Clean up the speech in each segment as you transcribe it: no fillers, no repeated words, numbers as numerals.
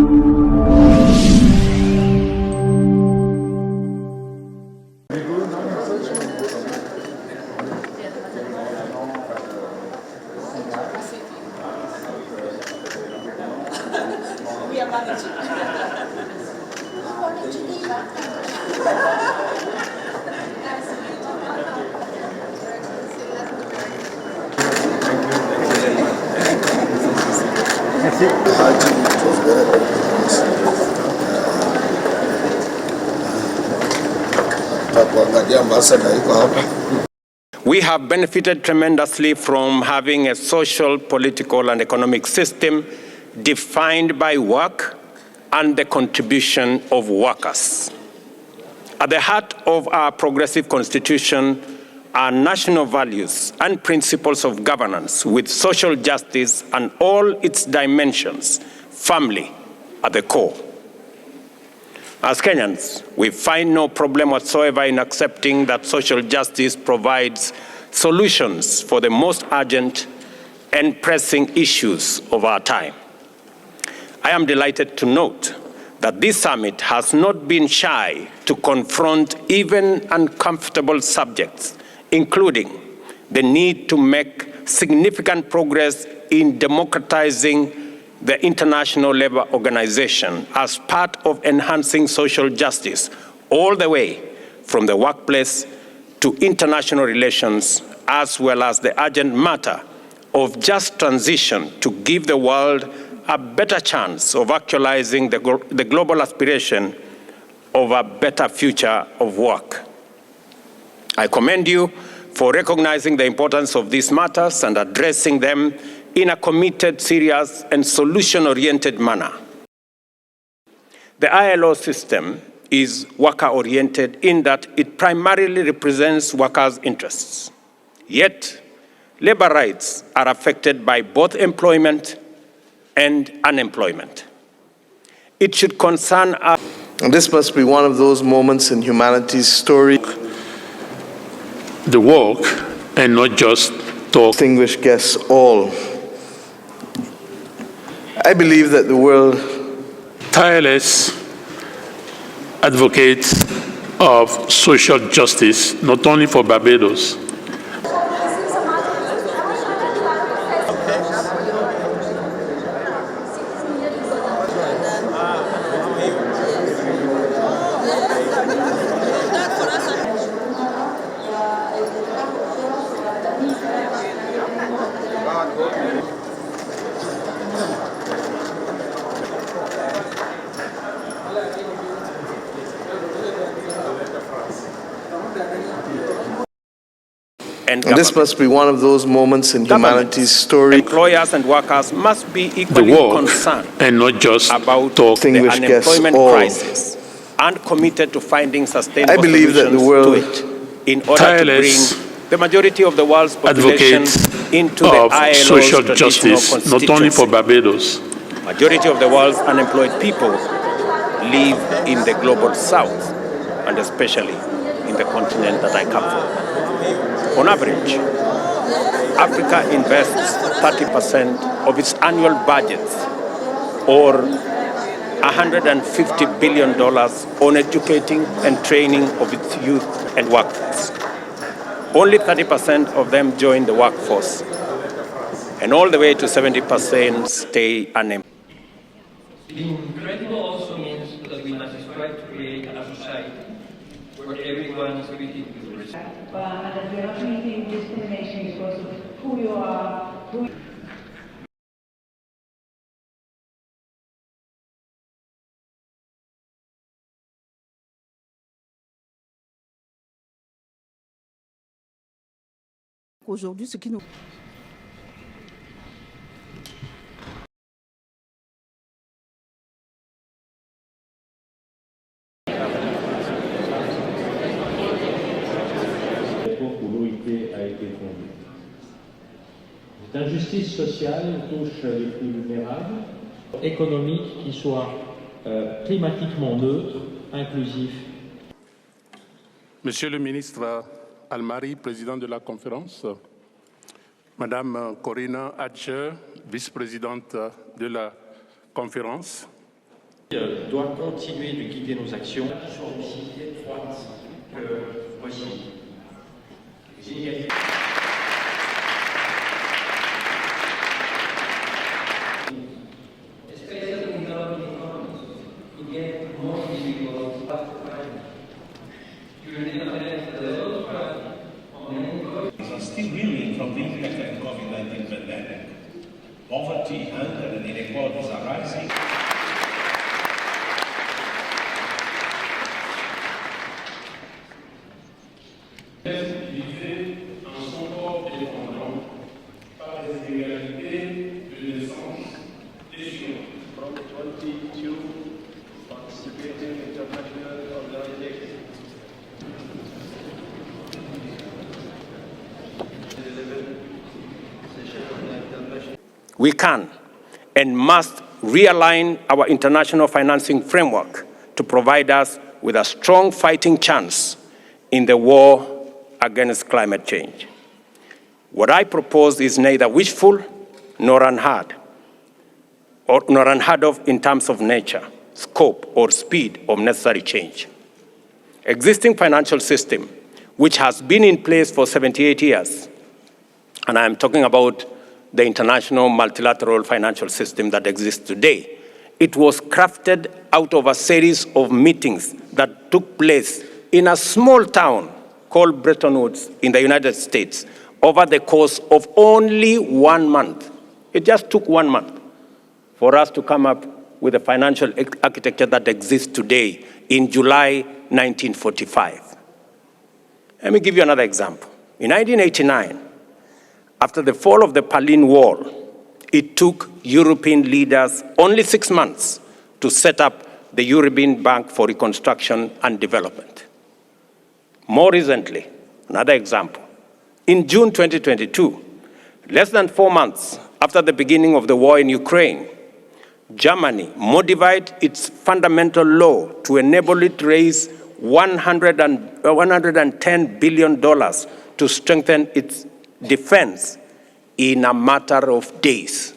We are managing. Geneva. We have benefited tremendously from having a social, political, and economic system defined by work and the contribution of workers. At the heart of our progressive constitution are national values and principles of governance with social justice and all its dimensions, family at the core. As Kenyans, we find no problem whatsoever in accepting that social justice provides solutions for the most urgent and pressing issues of our time. I am delighted to note that this summit has not been shy to confront even uncomfortable subjects, including the need to make significant progress in democratizing the International Labour Organization as part of enhancing social justice all the way from the workplace to international relations, as well as the urgent matter of just transition to give the world a better chance of actualizing the global aspiration of a better future of work. I commend you for recognizing the importance of these matters and addressing them in a committed, serious, and solution-oriented manner. The ILO system is worker-oriented in that it primarily represents workers' interests. Yet, labor rights are affected by both employment and unemployment. It should concern us. And this must be one of those moments in humanity's story. The work and not just talk. Distinguished guests all. I believe that the world tireless advocates of social justice, not only for Barbados. And this must be one of those moments in humanity's story. Employers and workers must be equally concerned and not just about talk. the unemployment crisis and committed to finding sustainable solutions to it in order to bring the majority of the world's population into the ILO's social traditional justice, not only for Barbados. Majority of the world's unemployed people live in the global south, and especially in the continent that I come from. On average, Africa invests 30% of its annual budgets, or $150 billion, on educating and training of its youth and workforce. Only 30% of them join the workforce, and all the way to 70% stay unemployed. Being credible also means that we must strive to create a society where everyone is treated with respect. And that we are not treating discrimination because of who you are. Aujourd'hui, ce qui nous... a été fondée. Cette injustice sociale touche les plus vulnérables, économique qui soit climatiquement neutre, inclusif. Monsieur le ministre Almari, président de la conférence, Madame Corina Hatcher, vice-présidente de la conférence, doit continuer de guider nos actions sur aussi étroite que possible. Are still reeling from the impact of the COVID-19 pandemic. Poverty, hunger, and inequalities are rising. Viser un support dépendant par les inégalités de naissance déchirées. From 22 participating international organizations. We can and must realign our international financing framework to provide us with a strong fighting chance in the war against climate change. What I propose is neither wishful nor unheard of in terms of nature, scope, or speed of necessary change. Existing financial system, which has been in place for 78 years, and I'm talking about the international multilateral financial system that exists today. It was crafted out of a series of meetings that took place in a small town called Bretton Woods in the United States over the course of only 1 month. It just took 1 month for us to come up with the financial architecture that exists today in July 1945. Let me give you another example. In 1989, after the fall of the Berlin Wall, it took European leaders only 6 months to set up the European Bank for Reconstruction and Development. More recently, another example, in June 2022, less than 4 months after the beginning of the war in Ukraine, Germany modified its fundamental law to enable it to raise $110 billion to strengthen its defense in a matter of days.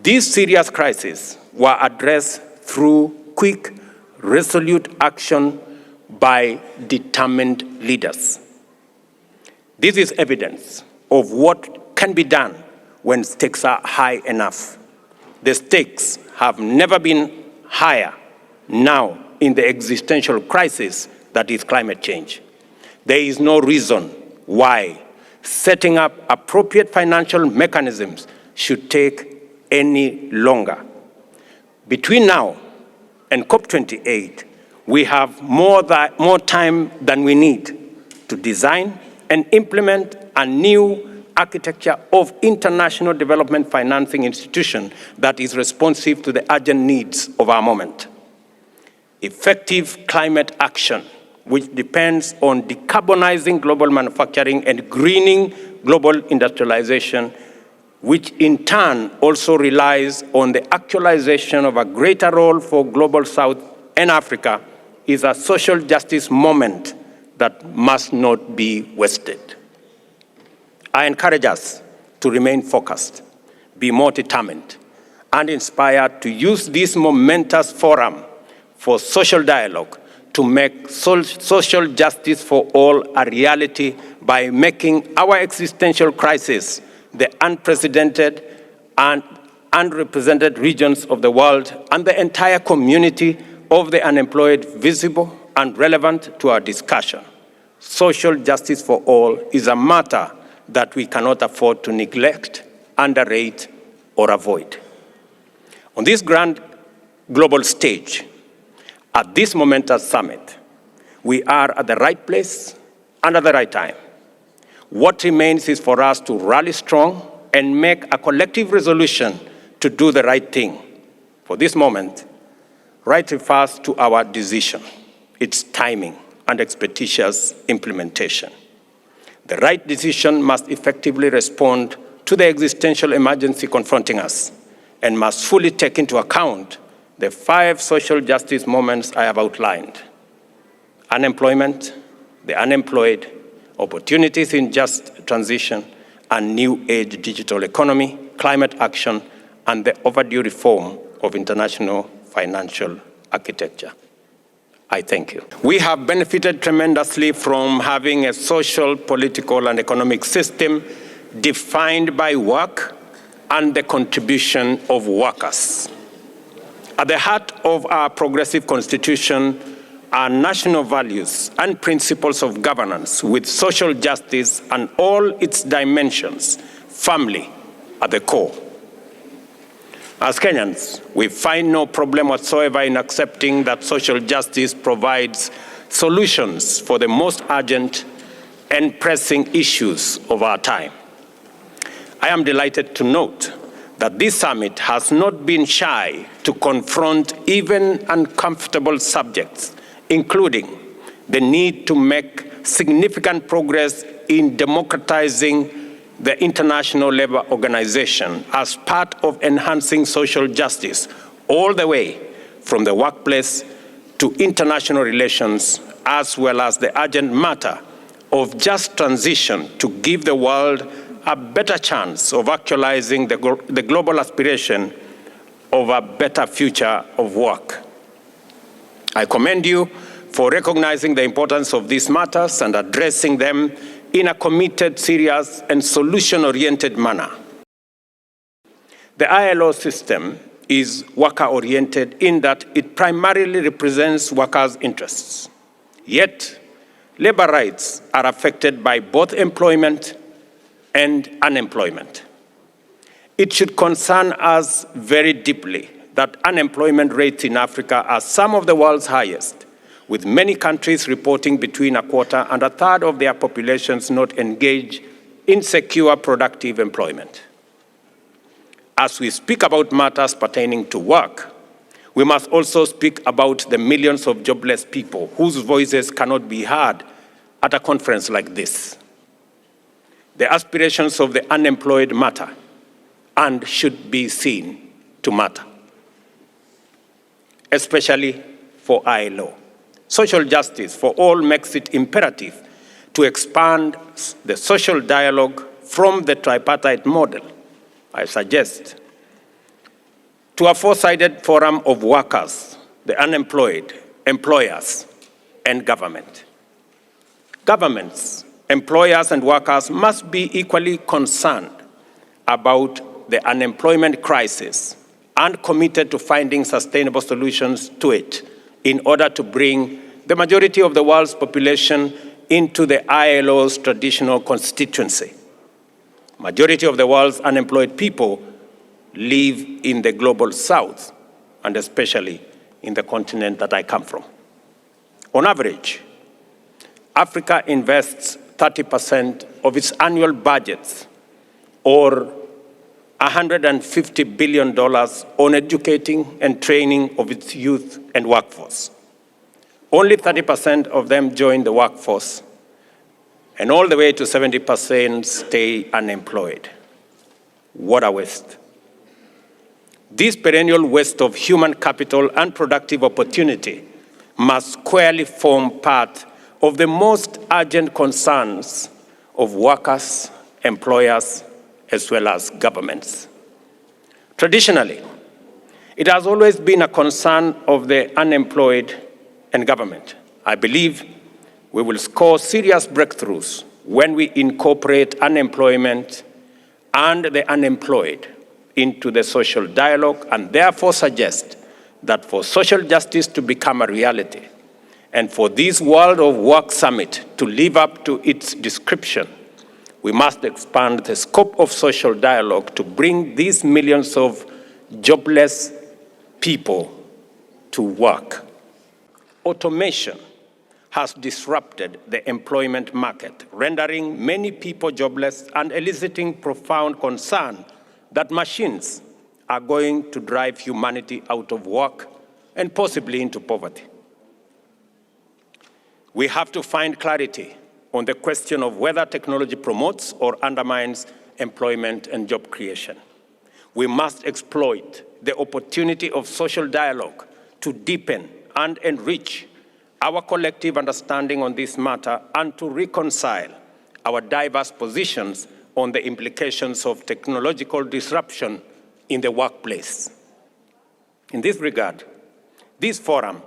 These serious crises were addressed through quick, resolute action by determined leaders. This is evidence of what can be done when stakes are high enough. The stakes have never been higher now in the existential crisis that is climate change. There is no reason why setting up appropriate financial mechanisms should take any longer. Between now and COP28, we have more time than we need to design and implement a new architecture of international development financing institution that is responsive to the urgent needs of our moment. Effective climate action, which depends on decarbonizing global manufacturing and greening global industrialization, which in turn also relies on the actualization of a greater role for Global South and Africa, is a social justice moment that must not be wasted. I encourage us to remain focused, be more determined, and inspired to use this momentous forum for social dialogue to make social justice for all a reality by making our existential crisis, the unprecedented and unrepresented regions of the world, and the entire community of the unemployed visible and relevant to our discussion. Social justice for all is a matter that we cannot afford to neglect, underrate, or avoid. On this grand global stage, at this momentous summit, we are at the right place and at the right time. What remains is for us to rally strong and make a collective resolution to do the right thing. For this moment, right refers to our decision, its timing, and expeditious implementation. The right decision must effectively respond to the existential emergency confronting us and must fully take into account the 5 social justice moments I have outlined: unemployment, the unemployed, opportunities in just transition, and new age digital economy, climate action, and the overdue reform of international financial architecture. I thank you. We have benefited tremendously from having a social, political, and economic system defined by work and the contribution of workers. At the heart of our progressive constitution are national values and principles of governance with social justice and all its dimensions, family at the core. As Kenyans, we find no problem whatsoever in accepting that social justice provides solutions for the most urgent and pressing issues of our time. I am delighted to note that this summit has not been shy to confront even uncomfortable subjects, including the need to make significant progress in democratizing the International Labour Organization as part of enhancing social justice all the way from the workplace to international relations, as well as the urgent matter of just transition to give the world a better chance of actualizing the global aspiration of a better future of work. I commend you for recognizing the importance of these matters and addressing them in a committed, serious, and solution-oriented manner. The ILO system is worker-oriented in that it primarily represents workers' interests. Yet, labor rights are affected by both employment and unemployment. It should concern us very deeply that unemployment rates in Africa are some of the world's highest, with many countries reporting between a quarter and a third of their populations not engaged in secure, productive employment. As we speak about matters pertaining to work, we must also speak about the millions of jobless people whose voices cannot be heard at a conference like this. The aspirations of the unemployed matter and should be seen to matter, especially for ILO. Social justice for all makes it imperative to expand the social dialogue from the tripartite model, I suggest, to a four-sided forum of workers, the unemployed, employers, and government. Governments, employers, and workers must be equally concerned about the unemployment crisis and committed to finding sustainable solutions to it in order to bring the majority of the world's population into the ILO's traditional constituency. Majority of the world's unemployed people live in the global south, and especially in the continent that I come from. On average, Africa invests 30% of its annual budgets, or $150 billion, on educating and training of its youth and workforce. Only 30% of them join the workforce, and all the way to 70% stay unemployed. What a waste. This perennial waste of human capital and productive opportunity must squarely form part of the most urgent concerns of workers, employers, as well as governments. Traditionally, it has always been a concern of the unemployed and government. I believe we will score serious breakthroughs when we incorporate unemployment and the unemployed into the social dialogue, and therefore suggest that for social justice to become a reality and for this World of Work Summit to live up to its description, we must expand the scope of social dialogue to bring these millions of jobless people to work. Automation has disrupted the employment market, rendering many people jobless and eliciting profound concern that machines are going to drive humanity out of work and possibly into poverty. We have to find clarity on the question of whether technology promotes or undermines employment and job creation. We must exploit the opportunity of social dialogue to deepen and enrich our collective understanding on this matter and to reconcile our diverse positions on the implications of technological disruption in the workplace. In this regard, this forum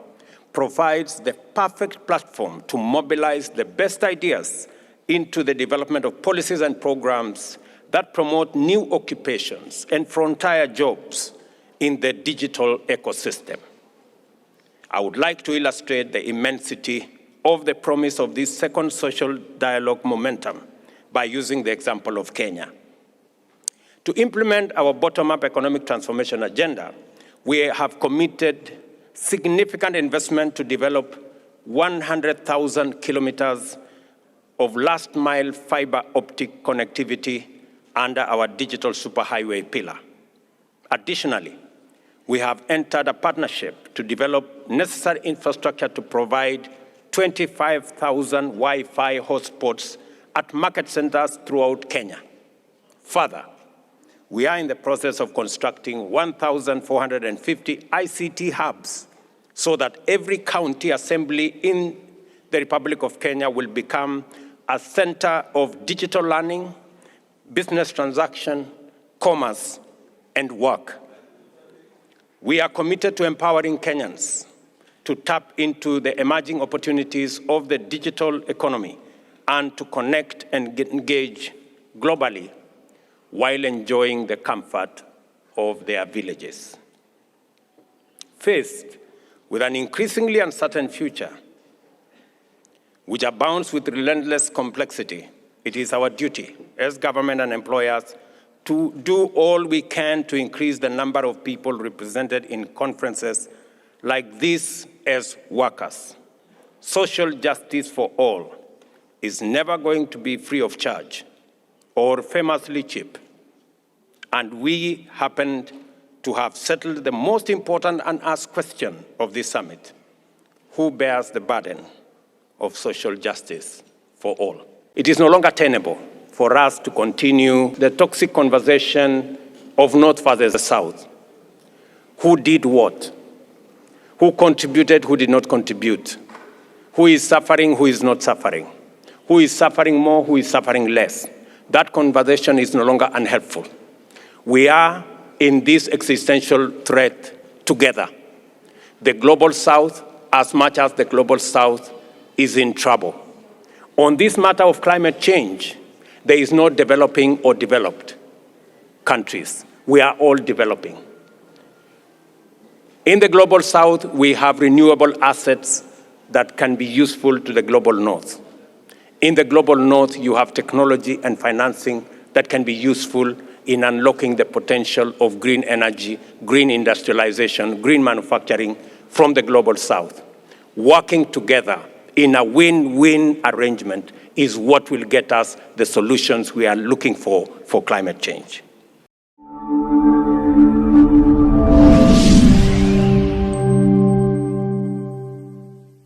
provides the perfect platform to mobilize the best ideas into the development of policies and programs that promote new occupations and frontier jobs in the digital ecosystem. I would like to illustrate the immensity of the promise of this second social dialogue momentum by using the example of Kenya. To implement our bottom-up economic transformation agenda, we have committed significant investment to develop 100,000 kilometers of last-mile fiber optic connectivity under our digital superhighway pillar. Additionally, we have entered a partnership to develop necessary infrastructure to provide 25,000 Wi-Fi hotspots at market centers throughout Kenya. Further, we are in the process of constructing 1,450 ICT hubs so that every county assembly in the Republic of Kenya will become a center of digital learning, business transaction, commerce, and work. We are committed to empowering Kenyans to tap into the emerging opportunities of the digital economy and to connect and engage globally while enjoying the comfort of their villages. Faced with an increasingly uncertain future, which abounds with relentless complexity, it is our duty as government and employers to do all we can to increase the number of people represented in conferences like this as workers. Social justice for all is never going to be free of charge or famously cheap. And we happened to have settled the most important unasked question of this summit: who bears the burden of social justice for all? It is no longer tenable for us to continue the toxic conversation of North versus South. Who did what? Who contributed, who did not contribute? Who is suffering, who is not suffering? Who is suffering more, who is suffering less? That conversation is no longer unhelpful. We are in this existential threat together. The Global South, as much as the Global South, is in trouble. On this matter of climate change, there is no developing or developed countries. We are all developing. In the Global South, we have renewable assets that can be useful to the Global North. In the Global North, you have technology and financing that can be useful in unlocking the potential of green energy, green industrialization, green manufacturing from the Global South. Working together in a win-win arrangement is what will get us the solutions we are looking for climate change.